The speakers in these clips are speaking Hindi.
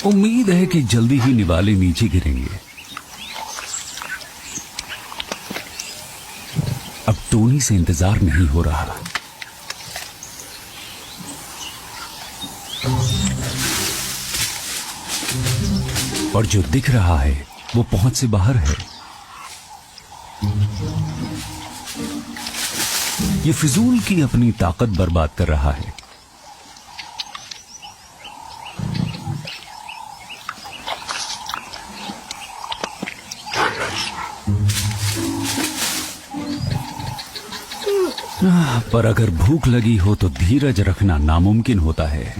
उम्मीद है कि जल्दी ही निवाले नीचे गिरेंगे। अब टोनी से इंतजार नहीं हो रहा। और जो दिख रहा है वो पहुंच से बाहर है। ये फिजूल की अपनी ताकत बर्बाद कर रहा है। पर अगर भूख लगी हो तो धीरज रखना नामुमकिन होता है।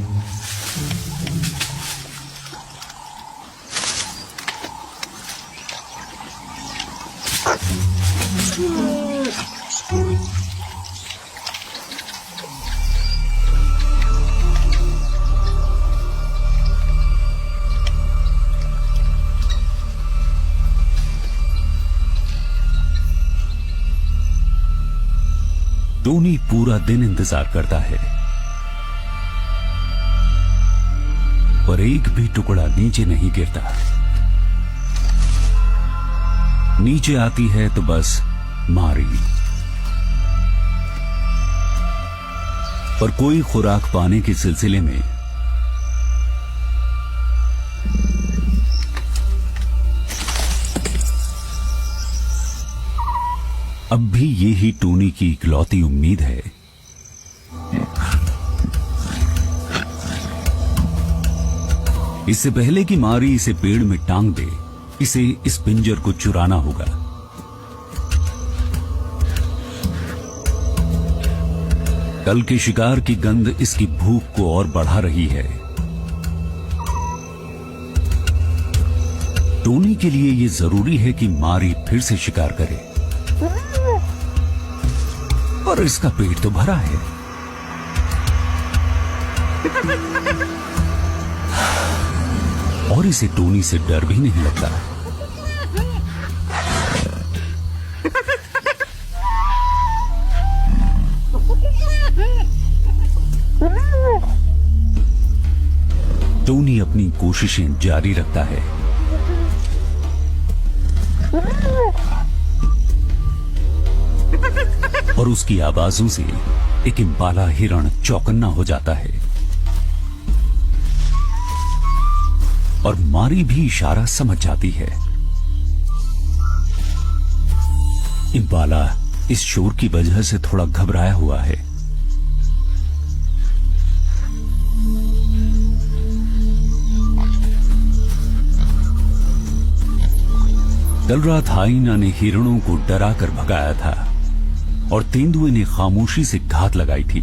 टोनी पूरा दिन इंतजार करता है, पर एक भी टुकड़ा नीचे नहीं गिरता। नीचे आती है तो बस मारी, पर कोई खुराक पाने के सिलसिले में अब भी ये ही टोनी की इकलौती उम्मीद है। इससे पहले कि मारी इसे पेड़ में टांग दे, इसे इस पिंजर को चुराना होगा। कल के शिकार की गंध इसकी भूख को और बढ़ा रही है। टोनी के लिए यह जरूरी है कि मारी फिर से शिकार करे, और इसका पेट तो भरा है। और इसे टोनी से डर भी नहीं लगता। टोनी अपनी कोशिशें जारी रखता है। और उसकी आवाजों से एक इम्पाला हिरण चौकन्ना हो जाता है, और मारी भी इशारा समझ जाती है। इम्पाला इस शोर की वजह से थोड़ा घबराया हुआ है। कल रात हाइना ने हिरणों को डराकर भगाया था, और तेंदुए ने खामोशी से घात लगाई थी,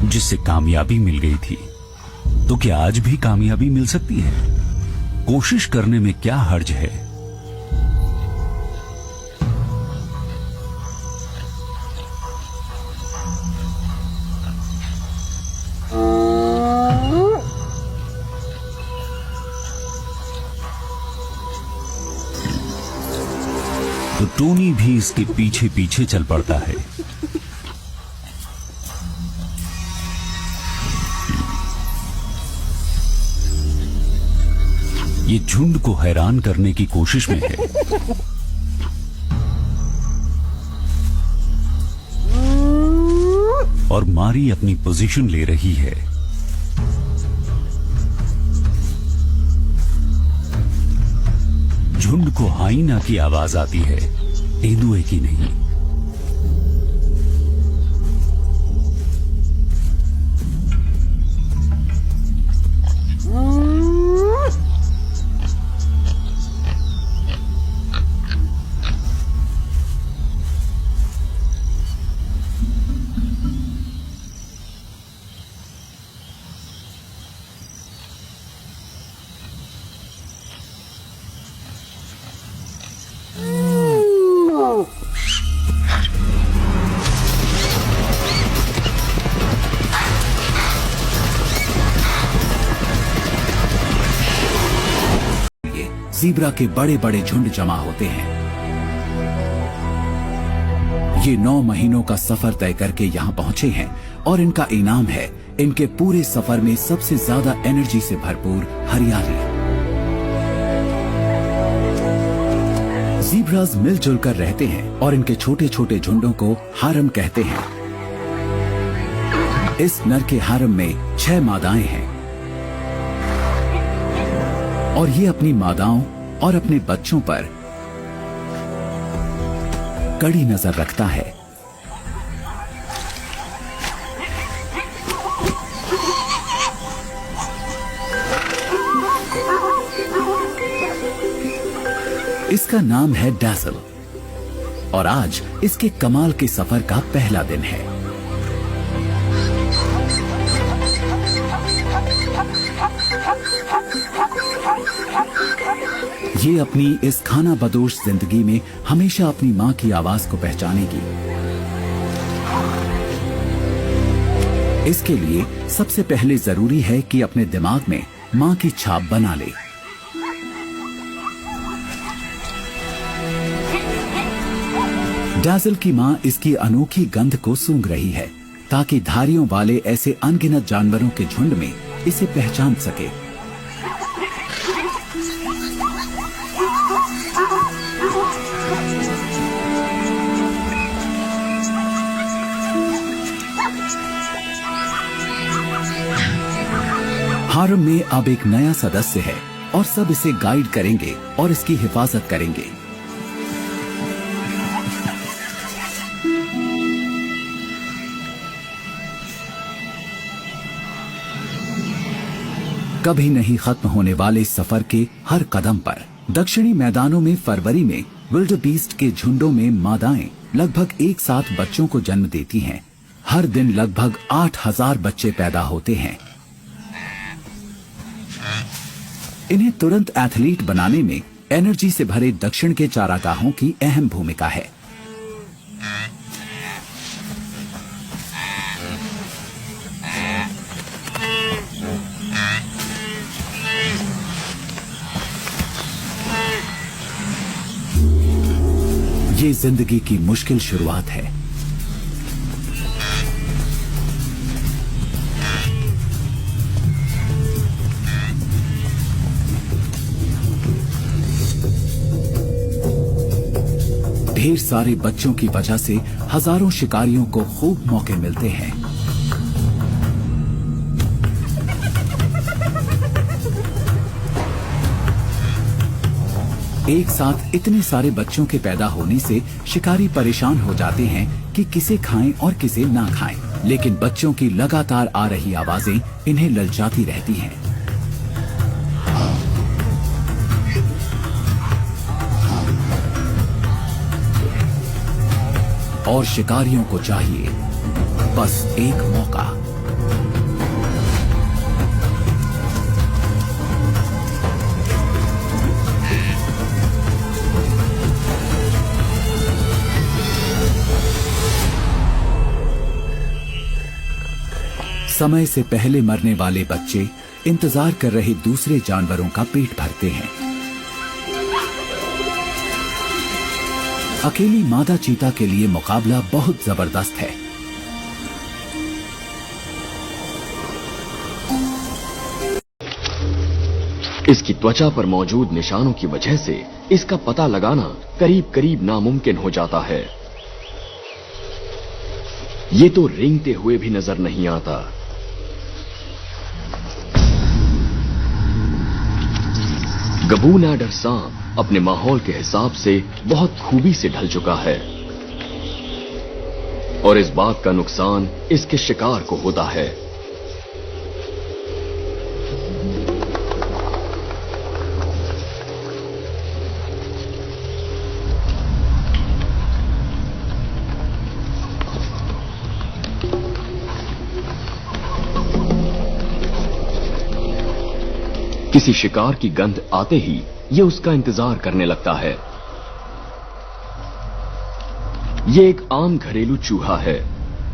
जिससे कामयाबी मिल गई थी। तो क्या आज भी कामयाबी मिल सकती है? कोशिश करने में क्या हर्ज है? तो टोनी भी इसके पीछे पीछे चल पड़ता है। ये झुंड को हैरान करने की कोशिश में है। और मारी अपनी पोजीशन ले रही है। झुंड को हाइना की आवाज आती है, तेंदुए की नहीं। ज़ीब्रा के बड़े बड़े झुंड जमा होते हैं। ये 9 महीनों का सफर तय करके यहां पहुंचे हैं, और इनका इनाम है इनके पूरे सफर में सबसे ज्यादा एनर्जी से भरपूर हरियाली। ज़ीब्रास मिलजुल कर रहते हैं और इनके छोटे छोटे झुंडों को हारम कहते हैं। इस नर के हारम में 6 मादाएं हैं और ये अपनी मादाओं और अपने बच्चों पर कड़ी नजर रखता है। इसका नाम है डैज़ल और आज इसके कमाल के सफर का पहला दिन है। ये अपनी इस खाना बदोश जिंदगी में हमेशा अपनी मां की आवाज को पहचानेगी। इसके लिए सबसे पहले जरूरी है कि अपने दिमाग में मां की छाप बना ले। डैज़ल की मां इसकी अनोखी गंध को सूंघ रही है ताकि धारियों वाले ऐसे अनगिनत जानवरों के झुंड में इसे पहचान सके। हारम में अब एक नया सदस्य है और सब इसे गाइड करेंगे और इसकी हिफाजत करेंगे। कभी नहीं खत्म होने वाले इस सफर के हर कदम पर दक्षिणी मैदानों में फरवरी में विल्डबीस्ट के झुंडों में मादाएं लगभग एक साथ बच्चों को जन्म देती हैं। हर दिन लगभग 8000 बच्चे पैदा होते हैं। इन्हें तुरंत एथलीट बनाने में एनर्जी से भरे दक्षिण के चारागाहों की अहम भूमिका है। ये जिंदगी की मुश्किल शुरुआत है। ढेर सारे बच्चों की वजह से हजारों शिकारियों को खूब मौके मिलते हैं। एक साथ इतने सारे बच्चों के पैदा होने से शिकारी परेशान हो जाते हैं कि किसे खाएं और किसे ना खाएं, लेकिन बच्चों की लगातार आ रही आवाजें इन्हें ललचाती रहती हैं। और शिकारियों को चाहिए बस एक मौका। समय से पहले मरने वाले बच्चे इंतजार कर रहे दूसरे जानवरों का पेट भरते हैं। अकेली मादा चीता के लिए मुकाबला बहुत जबरदस्त है। इसकी त्वचा पर मौजूद निशानों की वजह से इसका पता लगाना करीब करीब नामुमकिन हो जाता है। ये तो रेंगते हुए भी नजर नहीं आता। गबून एडर सांप अपने माहौल के हिसाब से बहुत खूबी से ढल चुका है और इस बात का नुकसान इसके शिकार को होता है। किसी शिकार की गंध आते ही ये उसका इंतजार करने लगता है। ये एक आम घरेलू चूहा है,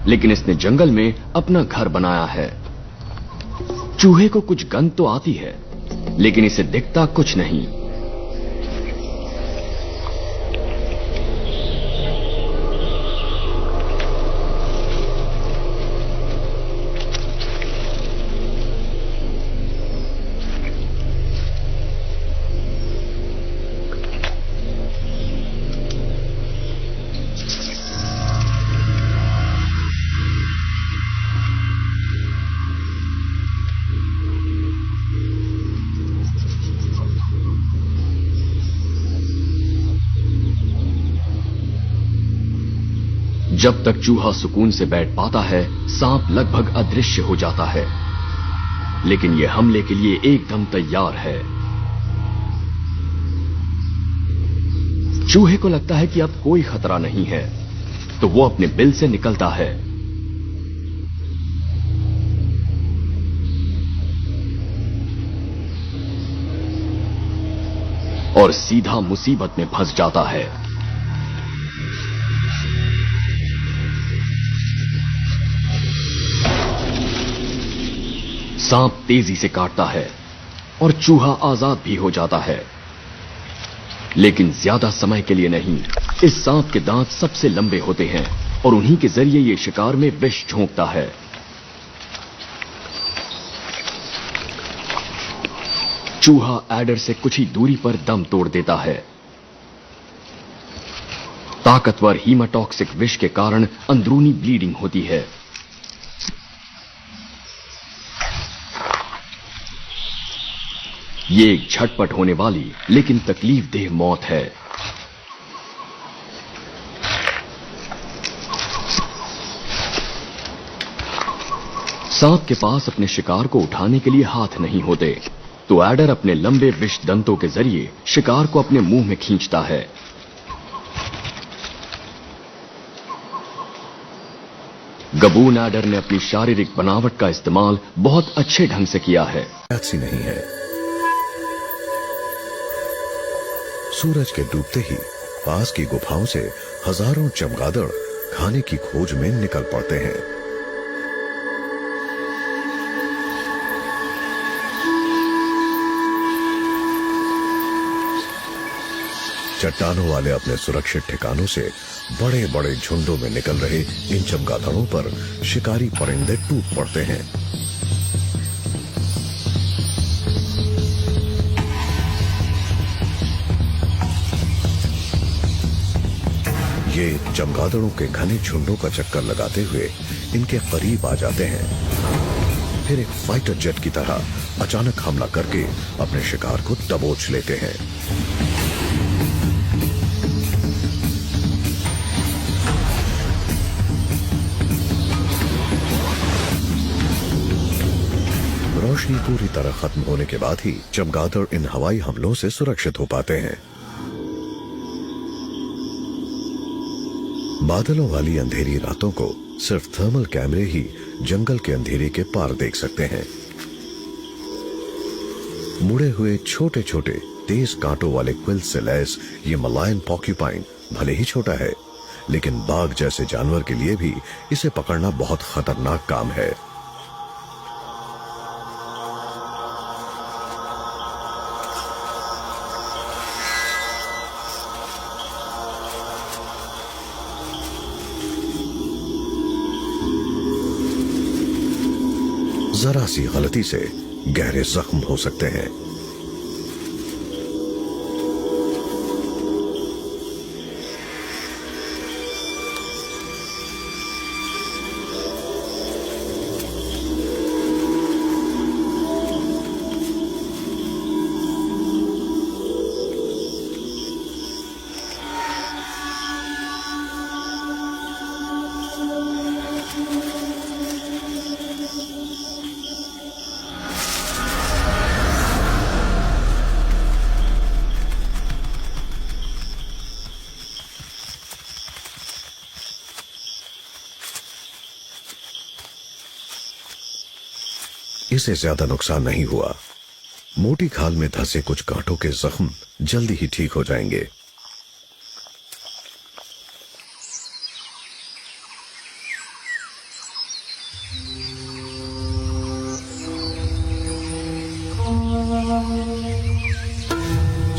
लेकिन इसने जंगल में अपना घर बनाया है। चूहे को कुछ गंध तो आती है, लेकिन इसे दिखता कुछ नहीं। जब तक चूहा सुकून से बैठ पाता है, सांप लगभग अदृश्य हो जाता है, लेकिन यह हमले के लिए एकदम तैयार है। चूहे को लगता है कि अब कोई खतरा नहीं है, तो वो अपने बिल से निकलता है। और सीधा मुसीबत में फंस जाता है। सांप तेजी से काटता है और चूहा आजाद भी हो जाता है, लेकिन ज्यादा समय के लिए नहीं। इस सांप के दांत सबसे लंबे होते हैं और उन्हीं के जरिए ये शिकार में विष झोंकता है। चूहा एडर से कुछ ही दूरी पर दम तोड़ देता है। ताकतवर हीमाटॉक्सिक विष के कारण अंदरूनी ब्लीडिंग होती है। ये एक झटपट होने वाली लेकिन तकलीफदेह मौत है। सांप के पास अपने शिकार को उठाने के लिए हाथ नहीं होते, तो एडर अपने लंबे विष दंतों के जरिए शिकार को अपने मुंह में खींचता है। गबून एडर ने अपनी शारीरिक बनावट का इस्तेमाल बहुत अच्छे ढंग से किया है। ऐसी नहीं है। सूरज के डूबते ही पास की गुफाओं से हजारों चमगादड़ खाने की खोज में निकल पड़ते हैं। चट्टानों वाले अपने सुरक्षित ठिकानों से बड़े बड़े झुंडों में निकल रहे इन चमगादड़ों पर शिकारी परिंदे टूट पड़ते हैं। ये चमगादड़ों के घने झुंडों का चक्कर लगाते हुए इनके करीब आ जाते हैं, फिर एक फाइटर जेट की तरह अचानक हमला करके अपने शिकार को दबोच लेते हैं। रोशनी पूरी तरह खत्म होने के बाद ही चमगादड़ इन हवाई हमलों से सुरक्षित हो पाते हैं। बादलों वाली अंधेरी रातों को सिर्फ थर्मल कैमरे ही जंगल के अंधेरे के पार देख सकते हैं। मुड़े हुए छोटे छोटे तेज कांटों वाले क्विल से लैस ये मलायन पॉक्यूपाइन भले ही छोटा है, लेकिन बाघ जैसे जानवर के लिए भी इसे पकड़ना बहुत खतरनाक काम है। जरा सी गलती से गहरे जख्म हो सकते हैं। इसे ज्यादा नुकसान नहीं हुआ। मोटी खाल में धंसे कुछ कांटों के जख्म जल्दी ही ठीक हो जाएंगे।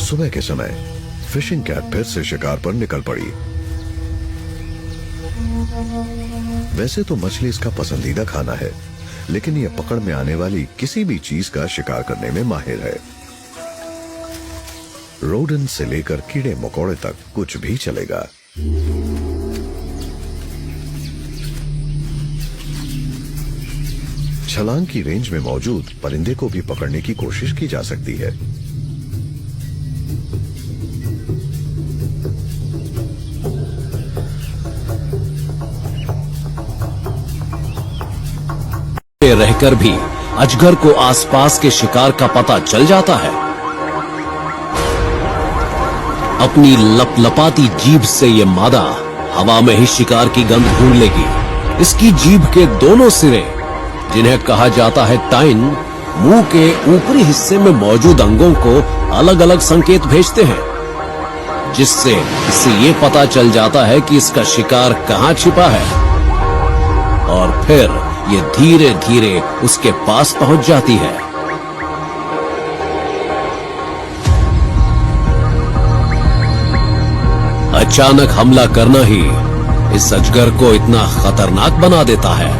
सुबह के समय फिशिंग कैट फिर से शिकार पर निकल पड़ी। वैसे तो मछली इसका पसंदीदा खाना है, लेकिन यह पकड़ में आने वाली किसी भी चीज का शिकार करने में माहिर है। रोडेंट से लेकर कीड़े मकोड़े तक कुछ भी चलेगा। छलांग की रेंज में मौजूद परिंदे को भी पकड़ने की कोशिश की जा सकती है। रहकर भी अजगर को आसपास के शिकार का पता चल जाता है। अपनी लपलपाती जीभ से ये मादा हवा में ही शिकार की गंध ढूंढ लेगी। इसकी जीभ के दोनों सिरे, जिन्हें कहा जाता है टाइन, मुंह के ऊपरी हिस्से में मौजूद अंगों को अलग अलग संकेत भेजते हैं, जिससे इसे ये पता चल जाता है कि इसका शिकार कहां छिपा है, और फिर ये धीरे धीरे उसके पास पहुंच जाती है। अचानक हमला करना ही इस अजगर को इतना खतरनाक बना देता है।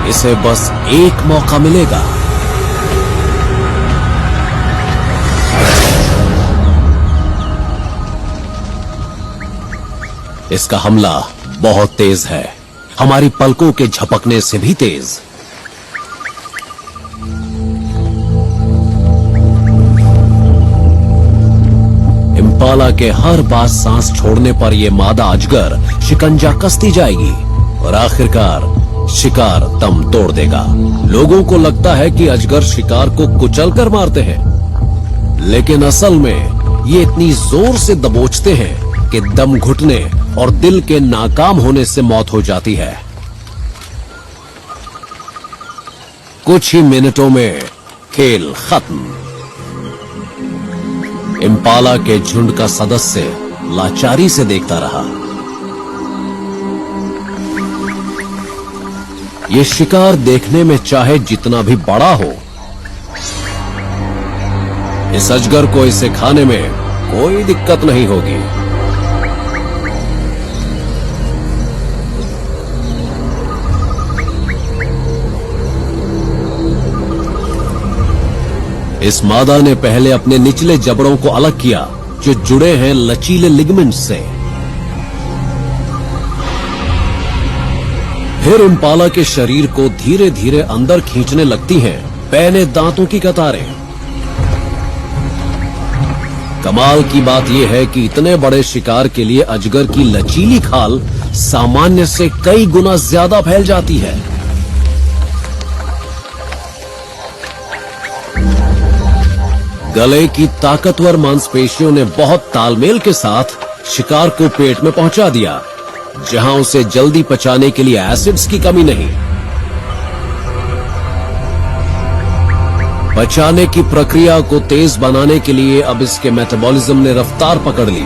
इसे बस एक मौका मिलेगा। इसका हमला बहुत तेज है, हमारी पलकों के झपकने से भी तेज। इम्पाला के हर बार सांस छोड़ने पर यह मादा अजगर शिकंजा कसती जाएगी और आखिरकार शिकार दम तोड़ देगा। लोगों को लगता है कि अजगर शिकार को कुचल कर मारते हैं, लेकिन असल में ये इतनी जोर से दबोचते हैं कि दम घुटने और दिल के नाकाम होने से मौत हो जाती है। कुछ ही मिनटों में खेल खत्म। इम्पाला के झुंड का सदस्य लाचारी से देखता रहा। ये शिकार देखने में चाहे जितना भी बड़ा हो, इस अजगर को इसे खाने में कोई दिक्कत नहीं होगी। इस मादा ने पहले अपने निचले जबड़ों को अलग किया, जो जुड़े हैं लचीले लिगामेंट से। फिर इम्पाला के शरीर को धीरे धीरे अंदर खींचने लगती हैं पैने दांतों की कतारें। कमाल की बात यह है कि इतने बड़े शिकार के लिए अजगर की लचीली खाल सामान्य से कई गुना ज्यादा फैल जाती है। गले की ताकतवर मांसपेशियों ने बहुत तालमेल के साथ शिकार को पेट में पहुंचा दिया, जहां उसे जल्दी पचाने के लिए एसिड्स की कमी नहीं। पचाने की प्रक्रिया को तेज बनाने के लिए अब इसके मेटाबॉलिज्म ने रफ्तार पकड़ ली,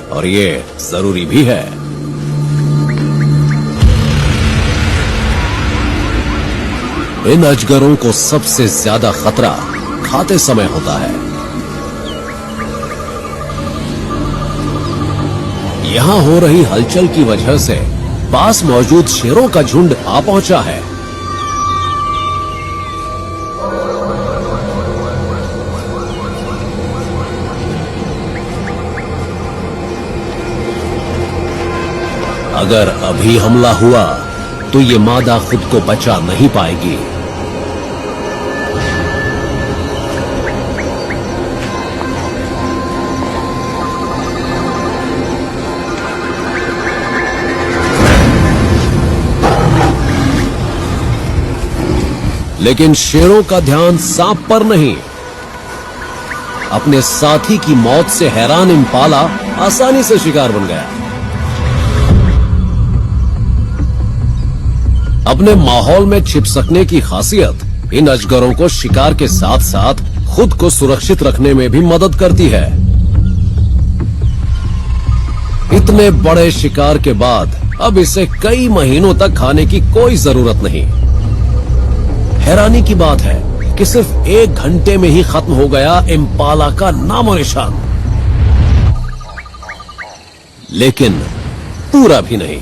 और ये जरूरी भी है। इन अजगरों को सबसे ज्यादा खतरा खाते समय होता है। यहां हो रही हलचल की वजह से पास मौजूद शेरों का झुंड आ पहुंचा है। अगर अभी हमला हुआ तो ये मादा खुद को बचा नहीं पाएगी। लेकिन शेरों का ध्यान सांप पर नहीं। अपने साथी की मौत से हैरान इम्पाला आसानी से शिकार बन गया। अपने माहौल में छिप सकने की खासियत इन अजगरों को शिकार के साथ साथ खुद को सुरक्षित रखने में भी मदद करती है। इतने बड़े शिकार के बाद अब इसे कई महीनों तक खाने की कोई जरूरत नहीं। हैरानी की बात है कि सिर्फ 1 घंटे में ही खत्म हो गया इम्पाला का नामो निशान। लेकिन पूरा भी नहीं।